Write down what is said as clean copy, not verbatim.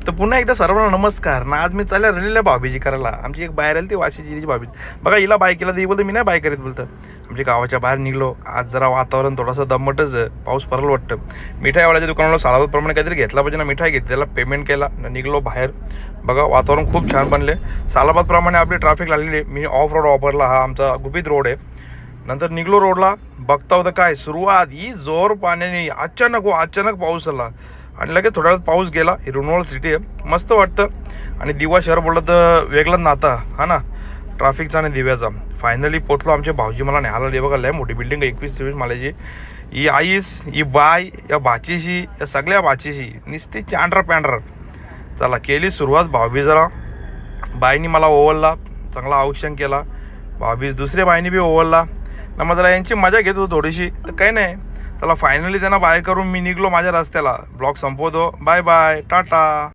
तर पुन्हा एकदा सर्वांना नमस्कार ना. आज मी चालल्या रेल्वेला भाऊबीजी करायला. आमची एक बाहेर आली ती वाशीची तिची भाऊबीज. बघा हिला बाय केला ती बोलते मी नाही बाय करीत बोलतं. आमच्या गावाच्या बाहेर निघलो. आज जरा वातावरण थोडंसं दमटच आहे, पाऊस पडलं वाटतं. मिठाईवाल्याच्या दुकानाला सालाबादप्रमाणे काहीतरी घेतला पाहिजे ना, मिठाई घेतली त्याला पेमेंट केला निघलो बाहेर. बघा वातावरण खूप छान बनले. सालाबादप्रमाणे आपली ट्रॅफिक लागलेली आहे. मी ऑफ रोड वापरला, हा आमचा गुपित रोड आहे. नंतर निघलो रोडला, बघता होतं काय सुरुवात ही जोर पाण्याने अचानक पाऊस आला आणि लगेच थोड्या वेळात पाऊस गेला. ही रुनवळ सिटी आहे, मस्त वाटतं. आणि दिवा शहर बोललं तर वेगळंच नाता हा ना, ट्रॅफिकचा आणि दिव्याचा. फायनली पोचलो. आमचे भाऊजी मला न्यायला आले. बघा लय मोठी बिल्डिंग 21-23 माल्याची. ही आईस, ही बाय, या भाचीशी, या सगळ्या भाचीशी नुसती पॅन्डर. चला केली सुरुवात. भाऊबीज जरा बाईनी मला ओवळला, चांगला औक्षण केला. भाऊबीज दुसऱ्या बाईनी बी ओवळला ना. मग जरा यांची मजा घेत होतो थोडीशी, तर काही नाही. चला फायनली त्यांना बाय करून मी निघलो माझ्या रस्त्याला. ब्लॉग संपवतो. Bye bye, Tata.